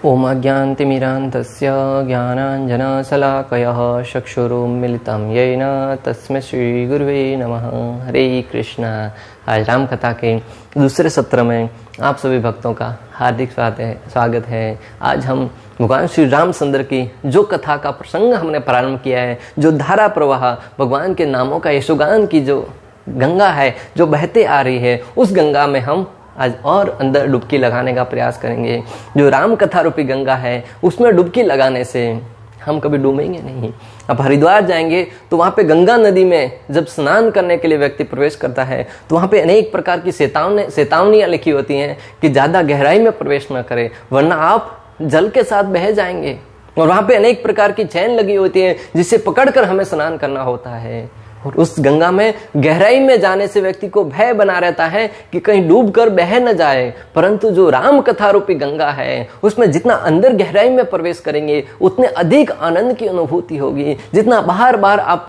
ओम अज्ञानतिमिरान्धस्य ज्ञानाञ्जनशलाकयः चक्षुरुन्मिलितं येन तस्मै श्रीगुरुवे नमः। हरे कृष्ण। आज राम कथा के दूसरे सत्र में आप सभी भक्तों का हार्दिक स्वागत है। आज हम भगवान श्री रामचंद्र की जो कथा का प्रसंग हमने प्रारंभ किया है, जो धारा प्रवाह भगवान के नामों का यशोगान की जो गंगा है जो बहते आ रही है, उस गंगा में हम आज और अंदर डुबकी लगाने का प्रयास करेंगे। जो राम कथा रूपी गंगा है उसमें डुबकी लगाने से हम कभी डूबेंगे नहीं। अब हरिद्वार जाएंगे तो वहाँ पे गंगा नदी में जब स्नान करने के लिए व्यक्ति प्रवेश करता है तो वहाँ पे अनेक प्रकार की चेतावनियाँ लिखी होती हैं कि ज़्यादा गहराई में प्रवेश न करें वरना आप जल के साथ बह जाएंगे। और वहाँ पे अनेक प्रकार की चैन लगी होती है जिसे पकड़कर हमें स्नान करना होता है। और उस गंगा में गहराई में जाने से व्यक्ति को भय बना रहता है कि कहीं डूबकर बह न जाए। परंतु जो राम कथा रूपी गंगा है उसमें जितना अंदर गहराई में प्रवेश करेंगे उतने अधिक आनंद की अनुभूति होगी। जितना बाहर बाहर आप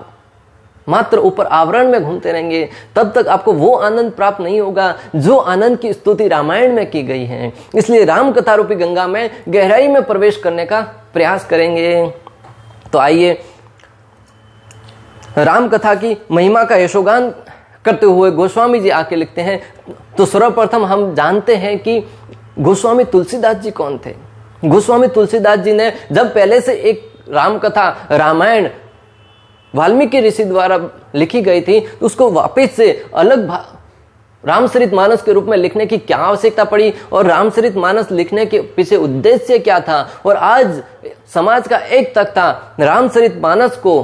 मात्र ऊपर आवरण में घूमते रहेंगे तब तक आपको वो आनंद प्राप्त नहीं होगा जो आनंद की स्तुति रामायण में की गई है। इसलिए राम कथा रूपी गंगा में गहराई में प्रवेश करने का प्रयास करेंगे। तो आइए राम कथा की महिमा का यशोगान करते हुए गोस्वामी जी आके लिखते हैं। तो सर्वप्रथम हम जानते हैं कि गोस्वामी तुलसीदास जी कौन थे। गोस्वामी तुलसीदास जी ने जब पहले से एक राम कथा रामायण वाल्मीकि ऋषि द्वारा लिखी गई थी तो उसको वापस से अलग रामचरितमानस के रूप में लिखने की क्या आवश्यकता पड़ी और रामचरितमानस लिखने के पीछे उद्देश्य क्या था। और आज समाज का एक तख्ता रामचरितमानस को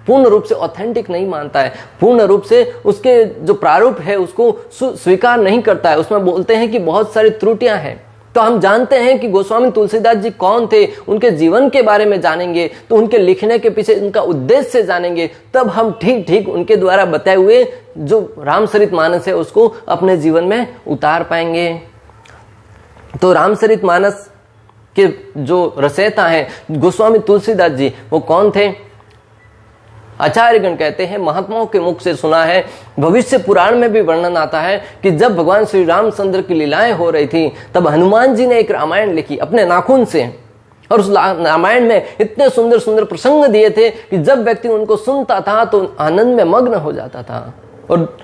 पूर्ण रूप से ऑथेंटिक नहीं मानता है, पूर्ण रूप से उसके जो प्रारूप है उसको स्वीकार नहीं करता है। उसमें बोलते हैं कि बहुत सारी त्रुटियां हैं। तो हम जानते हैं कि गोस्वामी तुलसीदास जी कौन थे, उनके जीवन के बारे में जानेंगे तो उनके लिखने के पीछे उनका उद्देश्य जानेंगे, तब हम ठीक ठीक उनके द्वारा बताए हुए जो रामचरितमानस है उसको अपने जीवन में उतार पाएंगे। तो रामचरितमानस के जो रचयिता हैं गोस्वामी तुलसीदास जी, वो कौन थे? आचार्यगण कहते हैं, महात्माओं के मुख से सुना है, भविष्य पुराण में भी वर्णन आता है कि जब भगवान श्री रामचंद्र की लीलाएं हो रही थी तब हनुमान जी ने एक रामायण लिखी अपने नाखून से। और उस रामायण में इतने सुंदर सुंदर प्रसंग दिए थे कि जब व्यक्ति उनको सुनता था तो आनंद में मग्न हो जाता था। और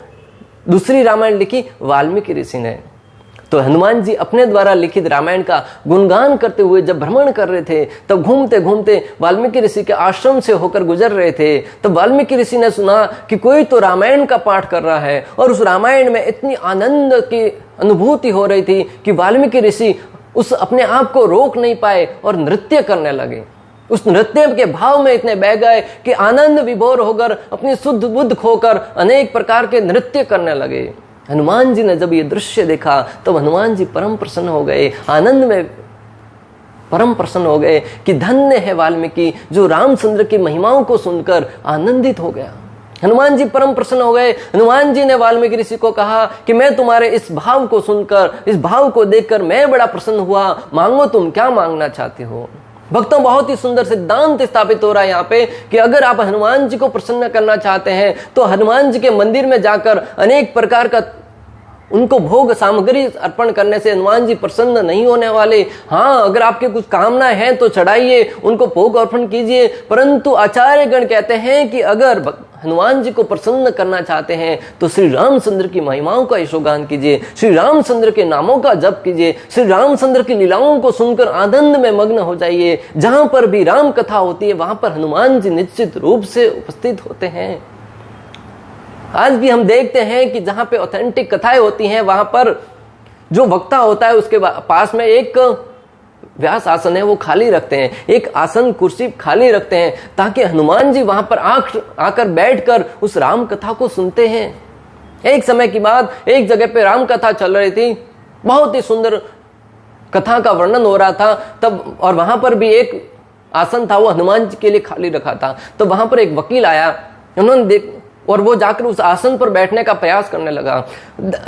दूसरी रामायण लिखी वाल्मीकि ऋषि ने। तो हनुमान जी अपने द्वारा लिखित रामायण का गुणगान करते हुए जब भ्रमण कर रहे थे तब घूमते घूमते वाल्मीकि ऋषि के आश्रम से होकर गुजर रहे थे। तब वाल्मीकि ऋषि ने सुना कि कोई तो रामायण का पाठ कर रहा है और उस रामायण में इतनी आनंद की अनुभूति हो रही थी कि वाल्मीकि ऋषि उस अपने आप को रोक नहीं पाए और नृत्य करने लगे। उस नृत्य के भाव में इतने बह गए कि आनंद विभोर होकर अपनी शुद्ध बुद्ध खोकर अनेक प्रकार के नृत्य करने लगे। हनुमान जी ने जब ये दृश्य देखा तब हनुमान जी परम प्रसन्न हो गए, आनंद में परम प्रसन्न हो गए कि धन्य है वाल्मीकि जो रामचंद्र की महिमाओं को सुनकर आनंदित हो गया। हनुमान जी परम प्रसन्न हो गए। हनुमान जी ने वाल्मीकि ऋषि को कहा कि मैं तुम्हारे इस भाव को सुनकर, इस भाव को देखकर मैं बड़ा प्रसन्न हुआ, मांगो तुम क्या मांगना चाहते हो। भक्तों, बहुत ही सुंदर सिद्धांत स्थापित हो रहा है यहाँ पे कि अगर आप हनुमान जी को प्रसन्न करना चाहते हैं तो हनुमान जी के मंदिर में जाकर अनेक प्रकार का उनको भोग सामग्री अर्पण करने से हनुमान जी प्रसन्न नहीं होने वाले। हाँ, अगर आपके कुछ कामनाएं हैं तो चढ़ाइए, उनको भोग अर्पण कीजिए। परंतु आचार्यगण कहते हैं कि अगर हनुमान जी को प्रसन्न करना चाहते हैं तो श्री रामचंद्र की महिमाओं का यशोगान कीजिए, श्री रामचंद्र के नामों का जप कीजिए, श्री रामचंद्र की लीलाओं को सुनकर आनंद में मग्न हो जाइए। जहां पर भी राम कथा होती है वहां पर हनुमान जी निश्चित रूप से उपस्थित होते हैं। आज भी हम देखते हैं कि जहां पे ऑथेंटिक कथाएं होती हैं वहां पर जो वक्ता होता है उसके पास में एक व्यास आसन है वो खाली रखते हैं, एक आसन कुर्सी खाली रखते हैं ताकि हनुमान जी वहां पर आकर बैठकर उस राम कथा को सुनते हैं। एक समय की बात, एक जगह पे राम कथा चल रही थी, बहुत ही सुंदर कथा का वर्णन हो रहा था तब, और वहां पर भी एक आसन था वो हनुमान जी के लिए खाली रखा था। तो वहां पर एक वकील आया, उन्होंने और वो जाकर उस आसन पर बैठने का प्रयास करने लगा।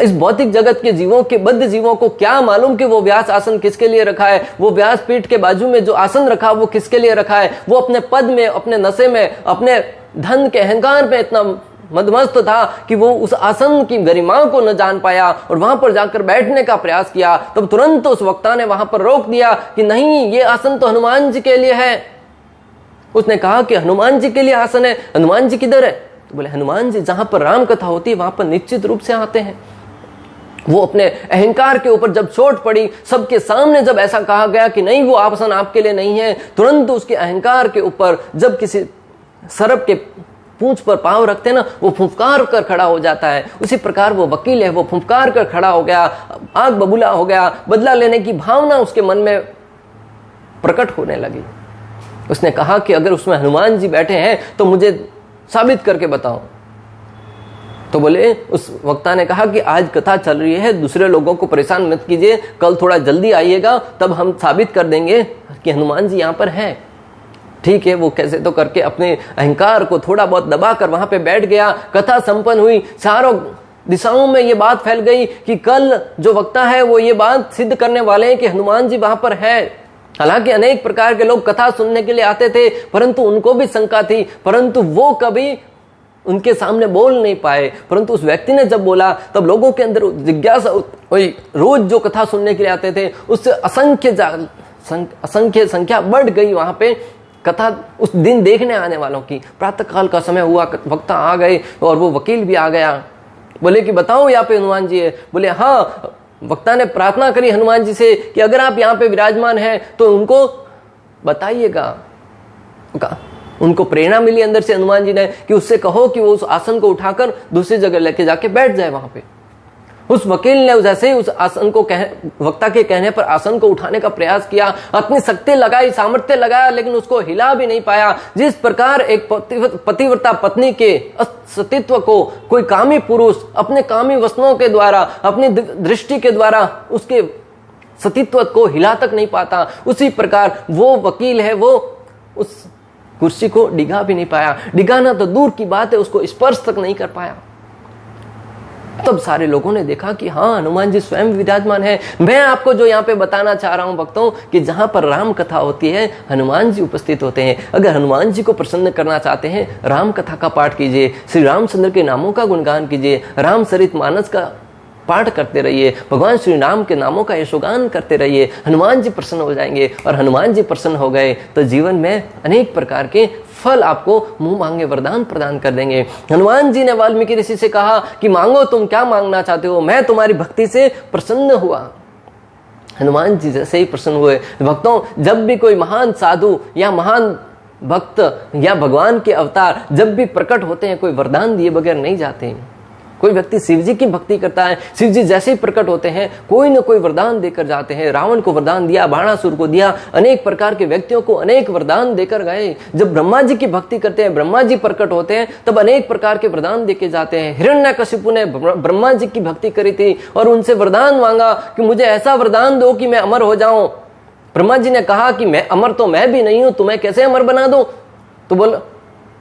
इस भौतिक जगत के जीवों के बद्ध जीवों को क्या मालूम कि वो व्यास आसन किसके लिए रखा है, वो व्यास पीठ के बाजू में जो आसन रखा वो किसके लिए रखा है। वो अपने पद में, अपने नशे में, अपने धन के अहंकार में इतना मदमस्त था कि वो उस आसन की गरिमा को न जान पाया और वहां पर जाकर बैठने का प्रयास किया। तब तुरंत उस वक्ता ने वहां पर रोक दिया कि नहीं, ये आसन तो हनुमान जी के लिए है। उसने कहा कि हनुमान जी के लिए आसन है, हनुमान जी किधर है? तो बोले हनुमान जी जहां पर राम कथा होती है वहां पर निश्चित रूप से आते हैं। वो अपने अहंकार के ऊपर जब चोट पड़ी, सबके सामने जब ऐसा कहा गया कि नहीं वो आसन आपके लिए नहीं है, तुरंत उसके अहंकार के ऊपर जब किसी सर्प के पूंछ पर पांव रखते ना, वो फुफकार कर खड़ा हो जाता है। उसी प्रकार वो वकील है, वो फुफकार कर खड़ा हो गया, आग बबूला हो गया, बदला लेने की भावना उसके मन में प्रकट होने लगी। उसने कहा कि अगर उसमें हनुमान जी बैठे हैं तो मुझे साबित करके बताओ। तो बोले, उस वक्ता ने कहा कि आज कथा चल रही है, दूसरे लोगों को परेशान मत कीजिए, कल थोड़ा जल्दी आइएगा, तब हम साबित कर देंगे कि हनुमान जी यहाँ पर हैं। ठीक है, वो कैसे तो करके अपने अहंकार को थोड़ा बहुत दबाकर वहां पे बैठ गया। कथा संपन्न हुई, चारों दिशाओं में ये बात फैल गई कि कल जो वक्ता है वो ये बात सिद्ध करने वाले हैं कि हनुमान जी वहां पर है। हालांकि अनेक प्रकार के लोग कथा सुनने के लिए आते थे, परंतु उनको भी शंका थी, परंतु वो कभी उनके सामने बोल नहीं पाए। परंतु उस व्यक्ति ने जब बोला तब लोगों के अंदर जिज्ञासा हुई। रोज जो कथा सुनने के लिए आते थे उससे असंख्य संख्या बढ़ गई वहां पे कथा उस दिन देखने आने वालों की। प्रातः काल का समय हुआ, वक्ता आ गए और वो वकील भी आ गया। बोले कि बताओ यहाँ पे हनुमान जी है? बोले हाँ। वक्ता ने प्रार्थना करी हनुमान जी से कि अगर आप यहाँ पे विराजमान हैं तो उनको बताइएगा। उनको प्रेरणा मिली अंदर से हनुमान जी ने कि उससे कहो कि वो उस आसन को उठाकर दूसरी जगह लेके जाके बैठ जाए वहां पे। उस वकील ने जैसे ही उस आसन को वक्ता के कहने पर आसन को उठाने का प्रयास किया, अपनी शक्ति लगाई, सामर्थ्य लगाया, लेकिन उसको हिला भी नहीं पाया। जिस प्रकार एक पतिव्रता पत्नी के अस्तित्व को कोई कामी पुरुष अपने कामी वस्तुओं के द्वारा, अपनी दृष्टि के द्वारा उसके सतीत्व को हिला तक नहीं पाता, उसी प्रकार वो वकील है, वो उस कुर्सी को डिगा भी नहीं पाया। डिगाना तो दूर की बात है, उसको स्पर्श तक नहीं कर पाया। तब सारे लोगों ने देखा कि हाँ, हनुमान जी स्वयं विराजमान है। मैं आपको जो यहाँ पे बताना चाह रहा हूं भक्तों, कि जहां पर राम कथा होती है हनुमान जी उपस्थित होते हैं। अगर हनुमान जी को प्रसन्न करना चाहते हैं, राम कथा का पाठ कीजिए, श्री रामचंद्र के नामों का गुणगान कीजिए, रामचरितमानस का पाठ करते रहिए, भगवान श्री राम के नामों का यशोगान करते रहिए। हनुमान जी प्रसन्न हो जाएंगे, और हनुमान जी प्रसन्न हो गए तो जीवन में अनेक प्रकार के फल आपको मुंह मांगे वरदान प्रदान कर देंगे। हनुमान जी ने वाल्मीकि ऋषि से कहा कि मांगो, तुम क्या मांगना चाहते हो, मैं तुम्हारी भक्ति से प्रसन्न हुआ। हनुमान जी जैसे ही प्रसन्न हुए। भक्तों, जब भी कोई महान साधु या महान भक्त या भगवान के अवतार जब भी प्रकट होते हैं, कोई वरदान दिए बगैर नहीं जाते हैं। कोई व्यक्ति शिव जी की भक्ति करता है, शिव जी जैसे ही प्रकट होते हैं कोई न कोई वरदान देकर जाते हैं। रावण को वरदान दिया, बाणासुर को दिया, अनेक प्रकार के व्यक्तियों को अनेक वरदान देकर गए। जब ब्रह्मा जी की भक्ति करते हैं, ब्रह्मा जी प्रकट होते हैं, तब अनेक प्रकार के वरदान देके जाते हैं। हिरण्यकशिपु ने ब्रह्मा जी की भक्ति करी थी और उनसे वरदान मांगा कि मुझे ऐसा वरदान दो कि मैं अमर हो जाऊं। ब्रह्मा जी ने कहा कि मैं अमर तो मैं भी नहीं हूं, तुम्हें कैसे अमर बना दूं? तो बोला,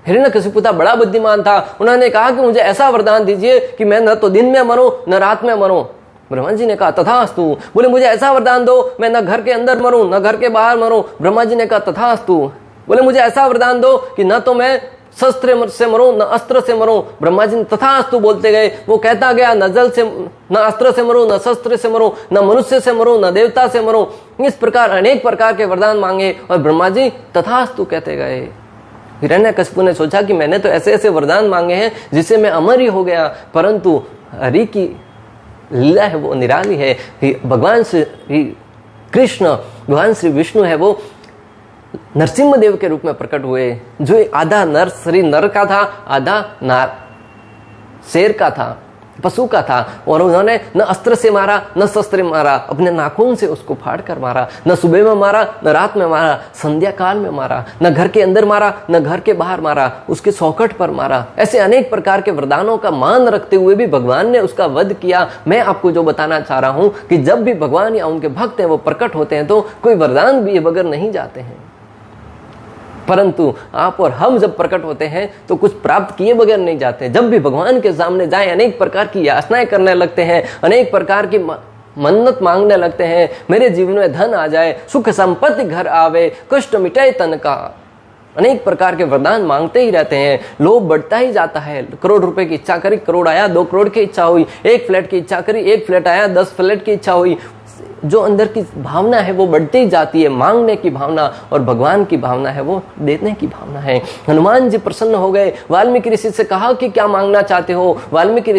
हिरण्यकशिपु बड़ा बुद्धिमान था, उन्होंने कहा कि मुझे ऐसा वरदान दीजिए कि मैं न तो दिन में मरूं न रात में मरूं। ब्रह्मा जी ने कहा तथास्तु। बोले मुझे ऐसा वरदान दो मैं न घर के अंदर मरूं न घर के बाहर मरूं। ब्रह्मा जी ने कहा तथास्तु। बोले मुझे ऐसा वरदान दो कि न तो मैं शस्त्र से मरूं न अस्त्र से मरूं। ब्रह्मा जी ने तथास्तु बोलते गए। वो कहता गया न जल से, न अस्त्र से मरूं, न शस्त्र से मरूं, न मनुष्य से मरूं, न देवता से मरूं। इस प्रकार अनेक प्रकार के वरदान मांगे और ब्रह्मा जी तथास्तु कहते गए। हिरण्यकशिपु ने सोचा कि मैंने तो ऐसे ऐसे वरदान मांगे हैं जिससे मैं अमर ही हो गया, परंतु हरि की लीला है वो निराली है। भगवान श्री कृष्ण, भगवान श्री विष्णु है वो नरसिंह देव के रूप में प्रकट हुए, जो आधा नर शरीर नर का था, आधा नार शेर का था, पशु का था। और उन्होंने न अस्त्र से मारा न शस्त्र मारा, अपने नाखून से उसको फाड़ कर मारा। न सुबह में मारा न रात में मारा, संध्या काल में मारा, न घर के अंदर मारा न घर के बाहर मारा, उसके चौखट पर मारा। ऐसे अनेक प्रकार के वरदानों का मान रखते हुए भी भगवान ने उसका वध किया। मैं आपको जो बताना चाह रहा हूं कि जब भी भगवान या उनके भक्त हैं वो प्रकट होते हैं तो कोई वरदान भी बगैर नहीं जाते हैं, परंतु आप और हम जब प्रकट होते हैं तो कुछ प्राप्त किए बगैर नहीं जाते। जब भी भगवान के सामने जाएं, अनेक प्रकार की याचनाएं करने लगते हैं, अनेक प्रकार की मन्नत मांगने लगते हैं। मेरे जीवन में धन आ जाए, सुख संपत्ति घर आवे, कष्ट मिटाए तन का। अनेक प्रकार के वरदान मांगते ही रहते हैं, लोभ बढ़ता ही जाता है। करोड़ रुपए की इच्छा करी, करोड़ आया, 2 करोड़ की इच्छा हुई, 1 फ्लैट की इच्छा करी, 1 फ्लैट आया, 10 फ्लैट की इच्छा हुई। जो अंदर की भावना है वो बढ़ती ही जाती है, मांगने की भावना, और भगवान की भावना है वो देने की भावना है। हनुमान जी प्रसन्न हो गए, वाल्मीकि ऋषि से कहा कि क्या मांगना चाहते हो। वाल्मीकि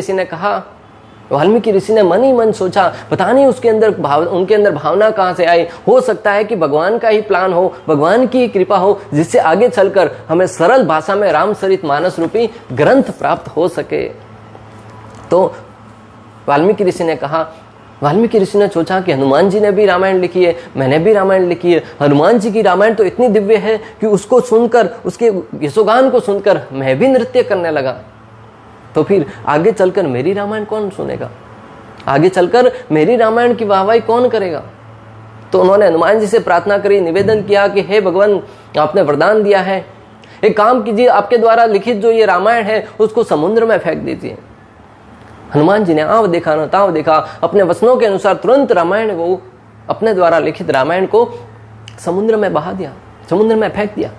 ऋषि ने मन ही मन सोचा, पता नहीं उनके अंदर भावना कहां से आई। हो सकता है कि भगवान का ही प्लान हो, भगवान की कृपा हो, जिससे आगे चलकर हमें सरल भाषा में रामचरितमानस रूपी ग्रंथ प्राप्त हो सके। तो वाल्मीकि ऋषि ने सोचा कि हनुमान जी ने भी रामायण लिखी है, मैंने भी रामायण लिखी है, हनुमान जी की रामायण तो इतनी दिव्य है कि उसको सुनकर, उसके यशोगान को सुनकर मैं भी नृत्य करने लगा। तो फिर आगे चलकर मेरी रामायण कौन सुनेगा, आगे चलकर मेरी रामायण की वाहवाही कौन करेगा। तो उन्होंने हनुमान जी से प्रार्थना करी, निवेदन किया कि हे भगवान, आपने वरदान दिया है, एक काम कीजिए, आपके द्वारा लिखित जो ये रामायण है उसको समुद्र में फेंक दीजिए। हनुमान जी ने आव देखा न ताव देखा, अपने वचनों के अनुसार तुरंत रामायण, वो अपने द्वारा लिखित रामायण को समुद्र में बहा दिया, समुद्र में फेंक दिया।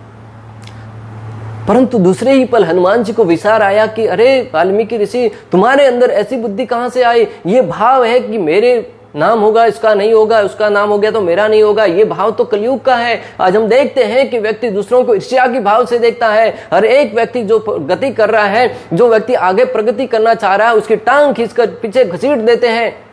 परंतु दूसरे ही पल हनुमान जी को विचार आया कि अरे वाल्मीकि ऋषि, तुम्हारे अंदर ऐसी बुद्धि कहां से आई। ये भाव है कि मेरे नाम होगा, इसका नहीं होगा, उसका नाम हो गया तो मेरा नहीं होगा। ये भाव तो कलयुग का है। आज हम देखते हैं कि व्यक्ति दूसरों को ईर्ष्या की भाव से देखता है। हर एक व्यक्ति जो गति कर रहा है, जो व्यक्ति आगे प्रगति करना चाह रहा है, उसकी टांग खींचकर पीछे घसीट देते हैं।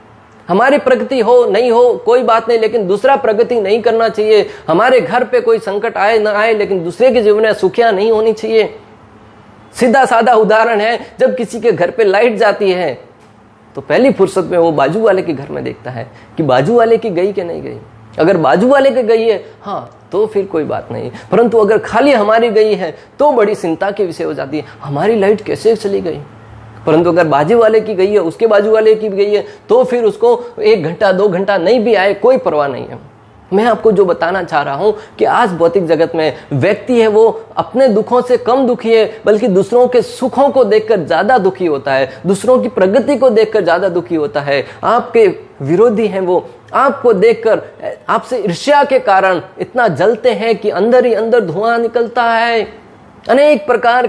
हमारी प्रगति हो नहीं हो कोई बात नहीं, लेकिन दूसरा प्रगति नहीं करना चाहिए। हमारे घर पे कोई संकट आए ना आए, लेकिन दूसरे के जीवन में सुखियां नहीं होनी चाहिए। सीधा साधा उदाहरण है, जब किसी के घर पे लाइट जाती है तो पहली फुर्सत में वो बाजू वाले के घर में देखता है कि बाजू वाले की गई कि नहीं गई। अगर बाजू वाले की गई है, हाँ, तो फिर कोई बात नहीं, परंतु अगर खाली हमारी गई है तो बड़ी चिंता की विषय हो जाती है, हमारी लाइट कैसे चली गई। परंतु अगर बाजू वाले की गई है, उसके बाजू वाले की गई है, तो फिर उसको 1 घंटा 2 घंटा नहीं भी आए, कोई परवाह नहीं है। मैं आपको जो बताना चाह रहा हूं कि आज भौतिक जगत में व्यक्ति है वो अपने दुखों से कम दुखी है, बल्कि दूसरों के सुखों को देखकर ज्यादा दुखी होता है, दूसरों की प्रगति को देखकर ज्यादा दुखी होता है। आपके विरोधी हैं वो आपको देखकर, आपसे ईर्ष्या के कारण इतना जलते हैं कि अंदर ही अंदर धुआं निकलता है। अनेक प्रकार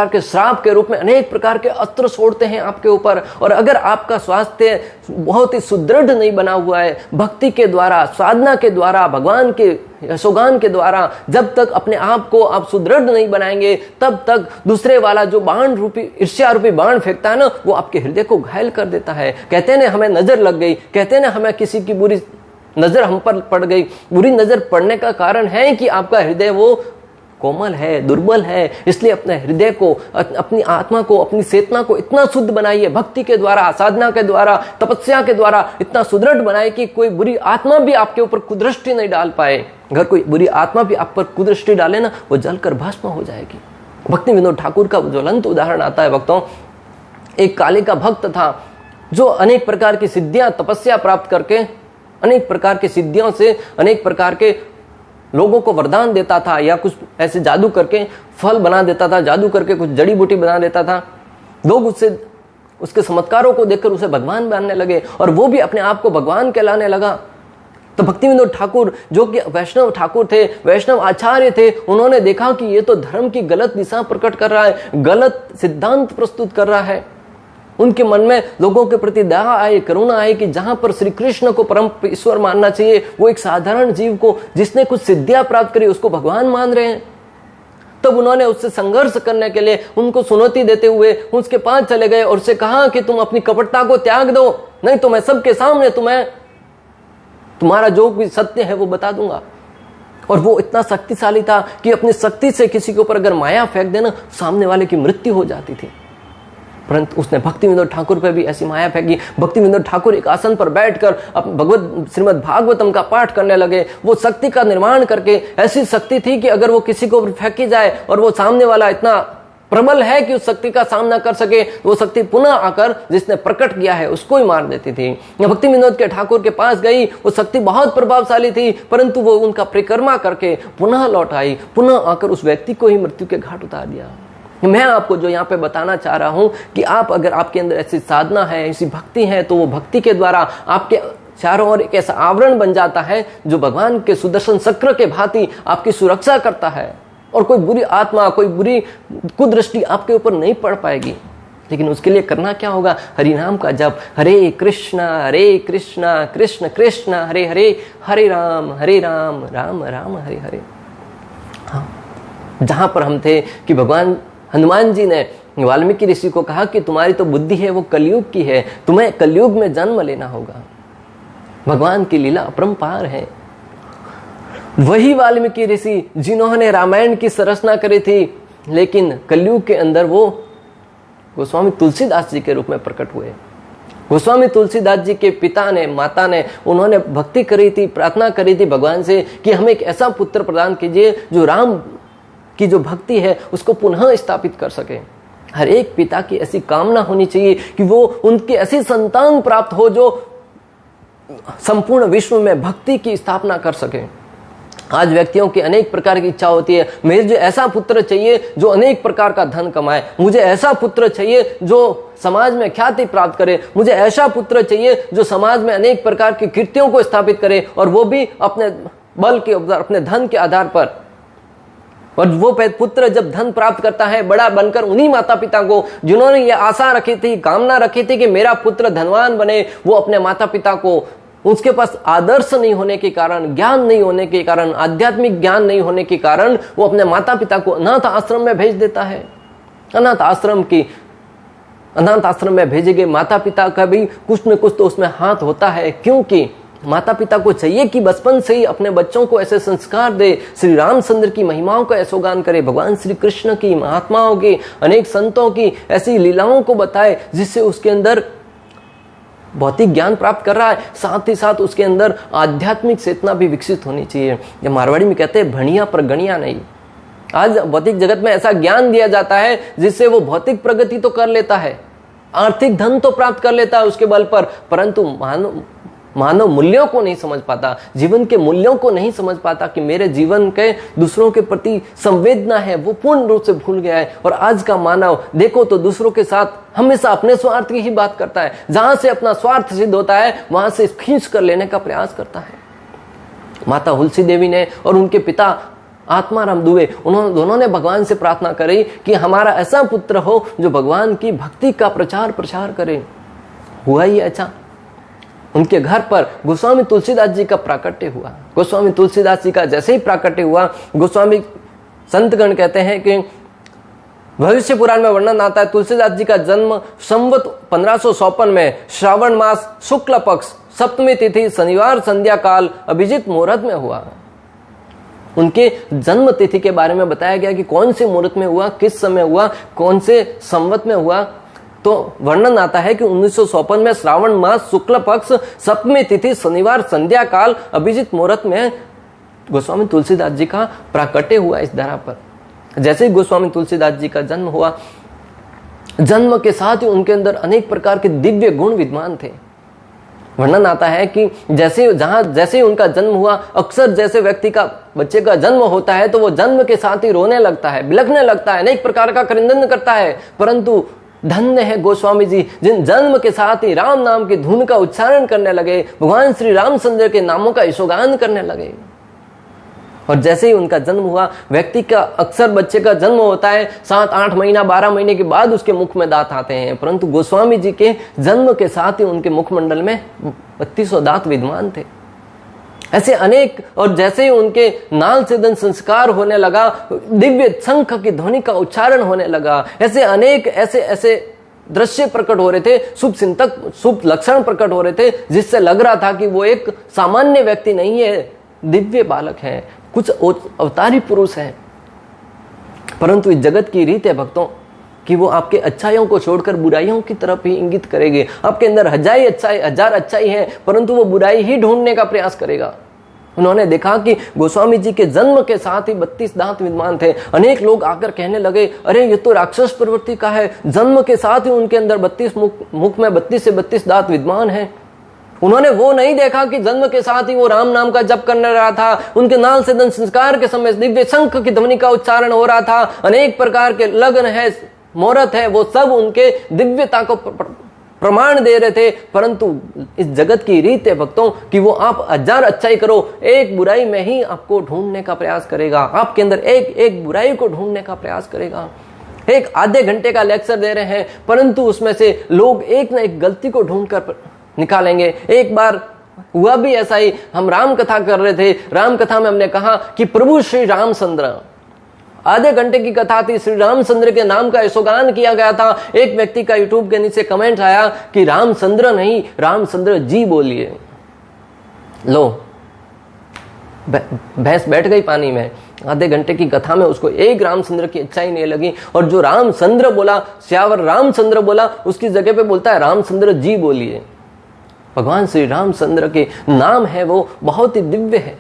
के श्राप के रूप में अनेक प्रकार के अस्त्र छोड़ते हैं आपके ऊपर। और अगर आपका स्वास्थ्य बहुत ही सुदृढ़ नहीं बना हुआ है, भक्ति के द्वारा, साधना के द्वारा, भगवान के यशोगान के द्वारा जब तक अपने आप को आप सुदृढ़ नहीं बनाएंगे, तब तक दूसरे वाला जो बाण रूपी, ईर्ष्या रूपी बाण फेंकता है ना, वो आपके हृदय को घायल कर देता है। कहते हैं ना, हमें नजर लग गई, कहते हैं ना, हमें किसी की बुरी नजर हम पर पड़ गई। बुरी नजर पड़ने का कारण है कि आपका हृदय वो कोमल है, दुर्बल है। इसलिए अपने हृदय को, अपनी आत्मा को, अपनी चेतना को इतना शुद्ध बनाइए, भक्ति के द्वारा, साधना के द्वारा, तपस्या के द्वारा इतना सुदृढ़ बनाए कि कोई बुरी आत्मा भी आपके ऊपर कुदृष्टि नहीं डाल पाए। अगर कोई बुरी आत्मा भी आप पर कुदृष्टि डाले ना, वो जलकर भस्म हो जाएगी। भक्ति विनोद ठाकुर का ज्वलंत उदाहरण आता है भक्तों। एक काली का भक्त था जो अनेक प्रकार की सिद्धियां, तपस्या प्राप्त करके, अनेक प्रकार की सिद्धियों से अनेक प्रकार के लोगों को वरदान देता था, या कुछ ऐसे जादू करके फल बना देता था, जादू करके कुछ जड़ी बूटी बना देता था। लोग उसके चमत्कारों को देखकर उसे भगवान मानने लगे और वो भी अपने आप को भगवान कहलाने लगा। तो भक्ति विनोद ठाकुर, जो कि वैष्णव ठाकुर थे, वैष्णव आचार्य थे, उन्होंने देखा कि ये तो धर्म की गलत दिशा प्रकट कर रहा है, गलत सिद्धांत प्रस्तुत कर रहा है। उनके मन में लोगों के प्रति दया आए, करुणा आए कि जहां पर श्री कृष्ण को परम ईश्वर मानना चाहिए, वो एक साधारण जीव को जिसने कुछ सिद्धियां प्राप्त करी उसको भगवान मान रहे हैं। तब उन्होंने उससे संघर्ष करने के लिए उनको चुनौती देते हुए उसके पास चले गए और उससे कहा कि तुम अपनी कपटता को त्याग दो, नहीं तो मैं सबके सामने तुम्हारा जो भी सत्य है वो बता दूंगा। और वो इतना शक्तिशाली था कि अपनी शक्ति से किसी के ऊपर अगर माया फेंक देना, सामने वाले की मृत्यु हो जाती थी। परंतु उसने भक्ति विनोद ठाकुर पे भी ऐसी माया फेंकी। भक्ति विनोद ठाकुर एक आसन पर बैठकर श्रीमद् भागवतम का पाठ करने लगे। वो शक्ति का निर्माण करके, ऐसी शक्ति थी कि अगर वो किसी को फेंकी जाए और वो सामने वाला इतना प्रबल है कि उस शक्ति का सामना कर सके, वो शक्ति पुनः आकर जिसने प्रकट किया है उसको ही मार देती थी। भक्ति विनोद के ठाकुर के पास गई, वो शक्ति बहुत प्रभावशाली थी, परंतु वो उनका परिक्रमा करके पुनः लौट आई, पुनः आकर उस व्यक्ति को ही मृत्यु के घाट उतार दिया। मैं आपको जो यहाँ पे बताना चाह रहा हूं कि आप, अगर आपके अंदर ऐसी साधना है, ऐसी भक्ति है, तो वो भक्ति के द्वारा आपके चारों ओर एक ऐसा आवरण बन जाता है जो भगवान के सुदर्शन चक्र के भांति आपकी सुरक्षा करता है, और कोई बुरी आत्मा, कोई बुरी कुदृष्टि आपके ऊपर नहीं पड़ पाएगी। लेकिन उसके लिए करना क्या होगा? हरि नाम का जप, हरे कृष्णा कृष्ण कृष्ण हरे हरे, हरे राम राम राम हरे हरे। हाँ, जहां पर हम थे कि भगवान हनुमान जी ने वाल्मीकि ऋषि को कहा कि तुम्हारी तो बुद्धि है वो कलयुग की है, तुम्हें कलयुग में जन्म लेना होगा। भगवान की लीला अपरंपार है। वही वाल्मीकि ऋषि जिन्होंने रामायण की संरचना करी थी, लेकिन कलयुग के अंदर वो गोस्वामी तुलसीदास जी के रूप में प्रकट हुए। गोस्वामी तुलसीदास जी के पिता ने, माता ने, उन्होंने भक्ति करी थी, प्रार्थना करी थी भगवान से कि हमें एक ऐसा पुत्र प्रदान कीजिए जो राम की जो भक्ति है उसको पुनः स्थापित कर सके। हर एक पिता की ऐसी कामना होनी चाहिए कि वो उनकी ऐसी संतान प्राप्त हो जो संपूर्ण विश्व में भक्ति की स्थापना कर सके। आज व्यक्तियों की अनेक प्रकार की इच्छा होती है, मुझे ऐसा पुत्र चाहिए जो अनेक प्रकार का धन कमाए, मुझे ऐसा पुत्र चाहिए जो समाज में ख्याति प्राप्त करे, मुझे ऐसा पुत्र चाहिए जो समाज में अनेक प्रकार की कीर्तियों को स्थापित करे, और वो भी अपने बल के, अपने धन के आधार पर। और वो पुत्र जब धन प्राप्त करता है, बड़ा बनकर उन्हीं माता पिता को जिन्होंने ये आशा रखी थी, कामना रखी थी कि मेरा पुत्र धनवान बने, वो अपने माता पिता को, उसके पास आदर्श नहीं होने के कारण, ज्ञान नहीं होने के कारण, आध्यात्मिक ज्ञान नहीं होने के कारण, वो अपने माता पिता को अनाथ आश्रम में भेज देता है। अनाथ आश्रम में भेजे गए माता पिता का भी कुछ न कुछ तो उसमें हाथ होता है, क्योंकि माता पिता को चाहिए कि बचपन से ही अपने बच्चों को ऐसे संस्कार दे, श्री रामचंद्र की महिमाओं का ऐसोगान करे, भगवान श्री कृष्ण की, महात्माओं की, अनेक संतों की ऐसी लीलाओं को बताए जिससे उसके अंदर भौतिक ज्ञान प्राप्त कर रहा है, साथ ही साथ उसके अंदर आध्यात्मिक चेतना भी विकसित होनी चाहिए। ये मारवाड़ी में कहते हैं भणिया पर गणिया नहीं। आज भौतिक जगत में ऐसा ज्ञान दिया जाता है जिससे वो भौतिक प्रगति तो कर लेता है, आर्थिक धन तो प्राप्त कर लेता है उसके बल पर, परंतु मानव मूल्यों को नहीं समझ पाता, जीवन के मूल्यों को नहीं समझ पाता कि मेरे जीवन के दूसरों के प्रति संवेदना है, वो पूर्ण रूप से भूल गया है। और आज का मानव देखो तो दूसरों के साथ हमेशा अपने स्वार्थ की ही बात करता है, जहां से अपना स्वार्थ सिद्ध होता है वहां से खींच कर लेने का प्रयास करता है। माता हुलसी देवी ने और उनके पिता आत्माराम दुबे, उन्होंने दोनों ने भगवान से प्रार्थना करी कि हमारा ऐसा पुत्र हो जो भगवान की भक्ति का प्रचार प्रसार करे। हुआ ही अच्छा। उनके घर पर गोस्वामी तुलसीदास जी का प्राकट्य हुआ। गोस्वामी तुलसीदास जी का जैसे ही प्राकट्य हुआ, गोस्वामी संतगण कहते हैं कि भविष्य पुराण में वर्णन आता है, तुलसीदास जी का जन्म संवत 1554 में श्रावण मास शुक्ल पक्ष सप्तमी तिथि शनिवार संध्या काल अभिजीत मुहूर्त में हुआ। उनके जन्म तिथि के बारे में बताया गया कि कौन से मुहूर्त में हुआ, किस समय हुआ, कौन से संवत में हुआ। तो वर्णन आता है कि 1954 में श्रावण मास शुक्ल पक्ष सप्तमी तिथि शनिवार संध्या काल अभिजीत मुहूर्त में गोस्वामी तुलसीदास जी का प्राकट्य हुआ इस धरा पर। जैसे ही गोस्वामी तुलसीदास जी का जन्म हुआ, जन्म के साथ ही उनके अंदर अनेक प्रकार के दिव्य गुण विद्यमान थे। वर्णन आता है कि जैसे ही उनका जन्म हुआ, अक्सर जैसे व्यक्ति का बच्चे का जन्म होता है तो वो जन्म के साथ ही रोने लगता है, बिलखने लगता है, अनेक प्रकार का क्रंदन करता है, परंतु धन्य है गोस्वामी जी जिन जन्म के साथ ही राम नाम की धुन का उच्चारण करने लगे, भगवान श्री रामचंद्र के नामों का यशोगान करने लगे। और जैसे ही उनका जन्म हुआ, व्यक्ति का अक्सर बच्चे का जन्म होता है 7, 8 महीना 12 महीने के बाद उसके मुख में दांत आते हैं, परंतु गोस्वामी जी के जन्म के साथ ही उनके मुखमंडल में 32 दांत विद्यमान थे। ऐसे अनेक, और जैसे ही उनके नाल सेदन संस्कार होने लगा, दिव्य शंख की ध्वनि का उच्चारण होने लगा, ऐसे अनेक ऐसे दृश्य प्रकट हो रहे थे, शुभ लक्षण प्रकट हो रहे थे, जिससे लग रहा था कि वो एक सामान्य व्यक्ति नहीं है, दिव्य बालक है, कुछ अवतारी पुरुष है। परंतु इस जगत की रीत है भक्तों कि वो आपके अच्छाइयों को छोड़कर बुराइयों की तरफ ही इंगित करेंगे। आपके अंदर हजार अच्छाई है, परंतु वो बुराई ही ढूंढने का प्रयास करेगा। उन्होंने देखा कि गोस्वामी जी के जन्म के साथ ही 32 दांत विद्यमान थे। अनेक लोग आकर कहने लगे, अरे ये तो राक्षस प्रवृत्ति का है, जन्म के साथ ही उनके अंदर 32 मुख में 32 से 32 दांत विद्यमान है। उन्होंने वो नहीं देखा कि जन्म के साथ ही वो राम नाम का जप करने रहा था, उनके नाल सेदन संस्कार के समय दिव्य शंख की ध्वनि का उच्चारण हो रहा था, अनेक प्रकार के लग्न है, मुहूर्त है, वो सब उनके दिव्यता को प्रमाण दे रहे थे, परंतु इस जगत की रीत है भक्तों कि वो आप 1000 अच्छाई करो, एक बुराई में ही आपको ढूंढने का प्रयास करेगा, आपके अंदर एक एक बुराई को ढूंढने का प्रयास करेगा। एक आधे घंटे का लेक्चर दे रहे हैं, परंतु उसमें से लोग एक ना एक गलती को ढूंढ कर निकालेंगे। एक बार हुआ भी ऐसा ही, हम राम कथा कर रहे थे, राम कथा में हमने कहा कि प्रभु श्री रामचंद्र, आधे घंटे की कथा थी, श्री रामचंद्र के नाम का यशोगान किया गया था। एक व्यक्ति का यूट्यूब के नीचे कमेंट आया कि रामचंद्र नहीं, रामचंद्र जी बोलिए। लो, भैंस बैठ गई पानी में। आधे घंटे की कथा में उसको एक रामचंद्र की अच्छाई नहीं लगी, और जो रामचंद्र बोला, श्यावर रामचंद्र बोला, उसकी जगह पे बोलता है रामचंद्र जी बोलिए। भगवान श्री रामचंद्र के नाम है वो बहुत ही दिव्य है।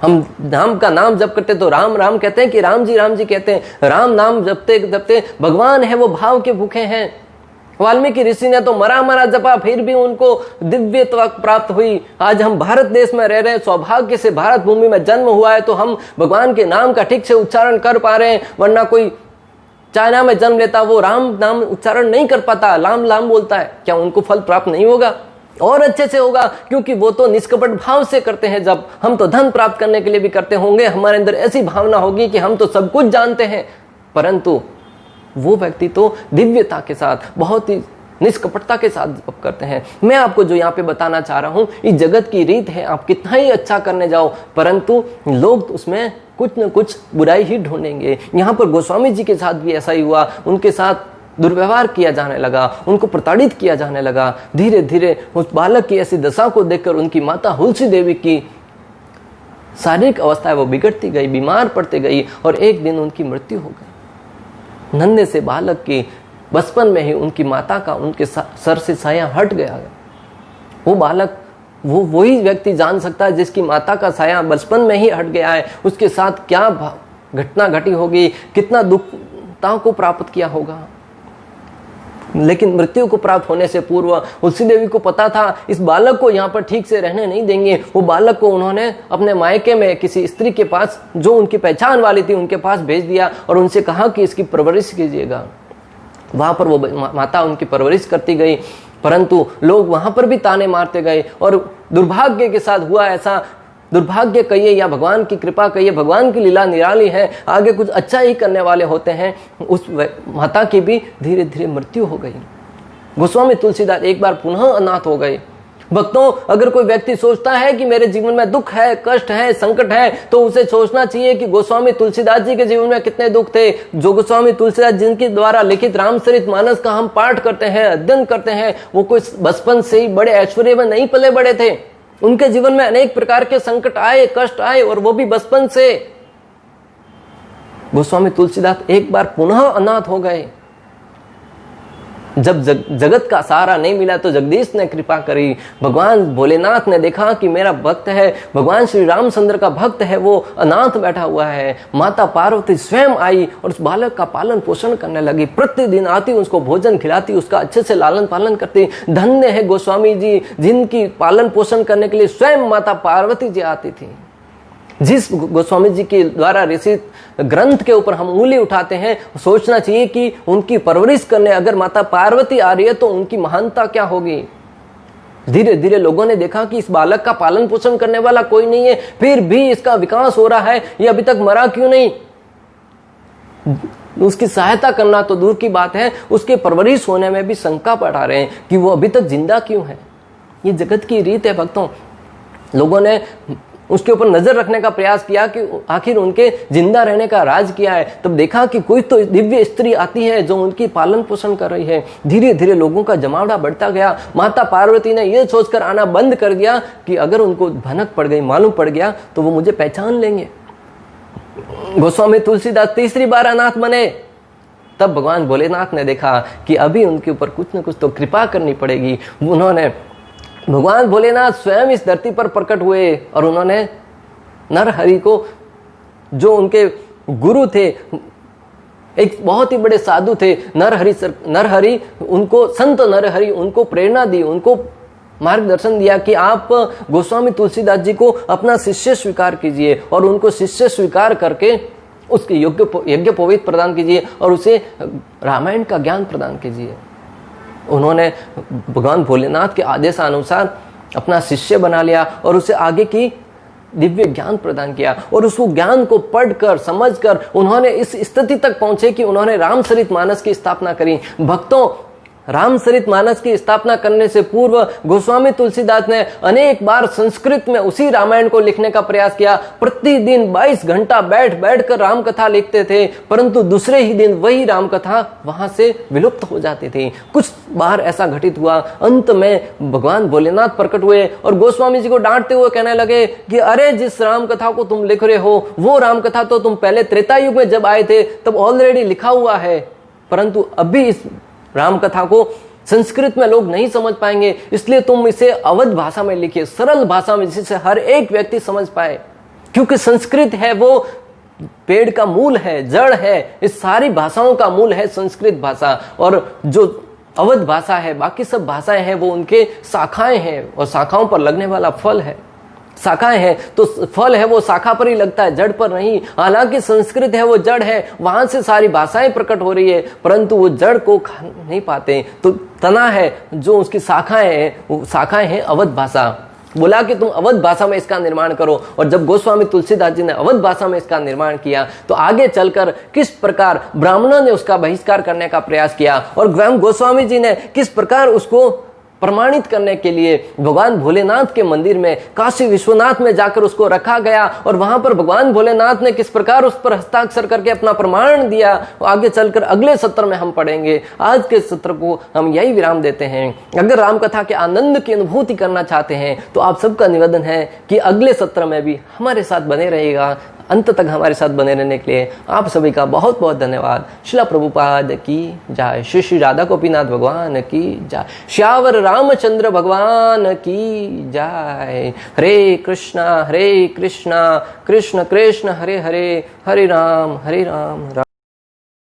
हम नाम का नाम जप करते तो राम राम कहते हैं कि राम जी कहते हैं। राम नाम जपते जपते भगवान है वो भाव के भूखे हैं। वाल्मीकि ऋषि ने तो मरा जपा, फिर भी उनको दिव्यता प्राप्त हुई। आज हम भारत देश में रह रहे हैं, सौभाग्य से भारत भूमि में जन्म हुआ है, तो हम भगवान के नाम का ठीक से उच्चारण कर पा रहे हैं। वरना कोई चाइना में जन्म लेता, वो राम नाम उच्चारण नहीं कर पाता, लाम लाम बोलता है, क्या उनको फल प्राप्त नहीं होगा? और अच्छे से होगा, क्योंकि वो तो निष्कपट भाव से करते हैं। जब हम तो धन प्राप्त करने के लिए भी करते होंगे, हमारे अंदर ऐसी भावना होगी कि हम तो सब कुछ जानते हैं, परंतु वो व्यक्ति तो दिव्यता के साथ, बहुत ही निष्कपटता के साथ जप करते हैं। मैं आपको जो यहाँ पे बताना चाह रहा हूँ, इस जगत की रीत है, आप कितना ही अच्छा करने जाओ, परंतु लोग उसमें कुछ न कुछ बुराई ही ढूंढेंगे। यहाँ पर गोस्वामी जी के साथ भी ऐसा ही हुआ। उनके साथ दुर्व्यवहार किया जाने लगा, उनको प्रताड़ित किया जाने लगा। धीरे धीरे उस बालक की ऐसी दशा को देखकर उनकी माता हुलसी देवी की शारीरिक अवस्था है वो बिगड़ती गई, बीमार पड़ती गई, और एक दिन उनकी मृत्यु हो गई। नन्हे से बालक की बचपन में ही उनकी माता का उनके सर से साया हट गया। वो बालक, वो वही व्यक्ति जान सकता है जिसकी माता का साया बचपन में ही हट गया है, उसके साथ क्या घटना घटी होगी, कितना दुखता को प्राप्त किया होगा। लेकिन मृत्यु को प्राप्त होने से पूर्व तुलसी देवी को पता था इस बालक को यहाँ पर ठीक से रहने नहीं देंगे। वो बालक को उन्होंने अपने मायके में किसी स्त्री के पास, जो उनकी पहचान वाली थी, उनके पास भेज दिया और उनसे कहा कि इसकी परवरिश कीजिएगा। वहां पर वो माता उनकी परवरिश करती गई, परंतु लोग वहां पर भी ताने मारते गए। और दुर्भाग्य के साथ हुआ ऐसा, दुर्भाग्य कहिए या भगवान की कृपा कहिए, भगवान की लीला निराली है, आगे कुछ अच्छा ही करने वाले होते हैं। उस माता की भी धीरे धीरे मृत्यु हो गई। गोस्वामी तुलसीदास एक बार पुनः अनाथ हो गए। भक्तों, अगर कोई व्यक्ति सोचता है कि मेरे जीवन में दुख है, कष्ट है, संकट है, तो उसे सोचना चाहिए कि गोस्वामी तुलसीदास जी के जीवन में कितने दुख थे। जो गोस्वामी तुलसीदास जिनके द्वारा लिखित रामचरितमानस का हम पाठ करते हैं, अध्ययन करते हैं, वो कोई बचपन से ही बड़े ऐश्वर्य में नहीं पले बड़े थे। उनके जीवन में अनेक प्रकार के संकट आए, कष्ट आए, और वो भी बचपन से। गोस्वामी तुलसीदास एक बार पुनः अनाथ हो गए। जब जगत का सहारा नहीं मिला तो जगदीश ने कृपा करी। भगवान भोलेनाथ ने देखा कि मेरा भक्त है, भगवान श्री रामचंद्र का भक्त है, वो अनाथ बैठा हुआ है। माता पार्वती स्वयं आई और उस बालक का पालन पोषण करने लगी। प्रतिदिन आती, उसको भोजन खिलाती, उसका अच्छे से लालन पालन करती। धन्य है गोस्वामी जी जिनकी पालन पोषण करने के लिए स्वयं माता पार्वती जी आती थी। जिस गोस्वामी जी के द्वारा रचित ग्रंथ के ऊपर हम उंगली उठाते हैं, सोचना चाहिए कि उनकी परवरिश करने अगर माता पार्वती आ रही है तो उनकी महानता क्या होगी। धीरे धीरे लोगों ने देखा कि इस बालक का पालन पोषण करने वाला कोई नहीं है, फिर भी इसका विकास हो रहा है, ये अभी तक मरा क्यों नहीं। उसकी सहायता करना तो दूर की बात है, उसके परवरिश होने में भी शंका पड़ा रहे हैं कि वो अभी तक जिंदा क्यों है। ये जगत की रीत है भक्तों। लोगों ने उसके ऊपर नजर रखने का प्रयास किया कि आखिर उनके जिंदा रहने का राज क्या है। तब देखा कि कोई तो दिव्य स्त्री आती है जो उनकी पालन पोषण कर रही है। धीरे धीरे लोगों का जमावड़ा बढ़ता गया। माता पार्वती ने यह सोचकर आना बंद कर दिया कि अगर उनको भनक पड़ गई, मालूम पड़ गया, तो वो मुझे पहचान लेंगे। गोस्वामी तुलसीदास तीसरी बार अनाथ बने। तब भगवान भोलेनाथ ने देखा कि अभी उनके ऊपर कुछ न कुछ तो कृपा करनी पड़ेगी। उन्होंने, भगवान भोलेनाथ स्वयं इस धरती पर प्रकट हुए और उन्होंने नरहरि को, जो उनके गुरु थे, एक बहुत ही बड़े साधु थे नरहरि, उनको संत नरहरि उनको प्रेरणा दी, उनको मार्गदर्शन दिया कि आप गोस्वामी तुलसीदास जी को अपना शिष्य स्वीकार कीजिए और उनको शिष्य स्वीकार करके उसके यज्ञोपवीत प्रदान कीजिए और उसे रामायण का ज्ञान प्रदान कीजिए। उन्होंने भगवान भोलेनाथ के आदेशानुसार अपना शिष्य बना लिया और उसे आगे की दिव्य ज्ञान प्रदान किया। और उस ज्ञान को पढ़कर समझकर उन्होंने इस स्थिति तक पहुंचे कि उन्होंने रामचरितमानस की स्थापना करी। भक्तों, रामचरितमानस की स्थापना करने से पूर्व गोस्वामी तुलसीदास ने अनेक बार संस्कृत में उसी रामायण को लिखने का प्रयास किया। प्रतिदिन 22 घंटा बैठ कर राम कथा लिखते थे, परंतु दूसरे ही दिन वही राम कथा वहां से विलुप्त हो जाती थी। कुछ बार ऐसा घटित हुआ। अंत में भगवान भोलेनाथ प्रकट हुए और गोस्वामी जी को डांटते हुए कहने लगे कि अरे, जिस राम कथा को तुम लिख रहे हो वो राम कथा तो तुम पहले त्रेता युग में जब आए थे तब ऑलरेडी लिखा हुआ है, परंतु अभी इस राम कथा को संस्कृत में लोग नहीं समझ पाएंगे, इसलिए तुम इसे अवध भाषा में लिखिए, सरल भाषा में, जिससे हर एक व्यक्ति समझ पाए। क्योंकि संस्कृत है वो पेड़ का मूल है, जड़ है, इस सारी भाषाओं का मूल है संस्कृत भाषा। और जो अवध भाषा है, बाकी सब भाषाएं हैं वो उनके शाखाएं हैं और शाखाओं पर लगने वाला फल है। शाखाएं हैं तो फल है वो शाखा पर ही लगता है, जड़ पर नहीं। हालांकि संस्कृत है वो जड़ है, वहां से सारी भाषाएं प्रकट हो रही है, परंतु वो जड़ को खा नहीं पाते। तो तना है जो उसकी शाखाएं हैं, वो शाखाएं हैं अवध भाषा। बोला कि तुम अवध भाषा में इसका निर्माण करो। और जब गोस्वामी तुलसीदास जी ने अवध भाषा में इसका निर्माण किया तो आगे चलकर किस प्रकार ब्राह्मणों ने उसका बहिष्कार करने का प्रयास किया और गोस्वामी जी ने किस प्रकार उसको प्रमाणित करने के लिए भगवान भोलेनाथ के मंदिर में काशी विश्वनाथ में जाकर उसको रखा गया। और वहां पर भगवान भोलेनाथ ने किस प्रकार उस पर हस्ताक्षर करके अपना प्रमाण दिया, आगे चलकर अगले सत्र में हम पढ़ेंगे। आज के सत्र को हम यही विराम देते हैं। अगर रामकथा के आनंद की अनुभूति करना चाहते हैं तो आप सबका निवेदन है कि अगले सत्र में भी हमारे साथ बने रहेगा। अंत तक हमारे साथ बने रहने के लिए आप सभी का बहुत बहुत धन्यवाद। श्रील प्रभुपाद की जय। श्री श्री राधा गोपीनाथ भगवान की जय। श्यावर रामचंद्र भगवान की जय। हरे कृष्णा कृष्ण कृष्ण हरे हरे, हरे राम राम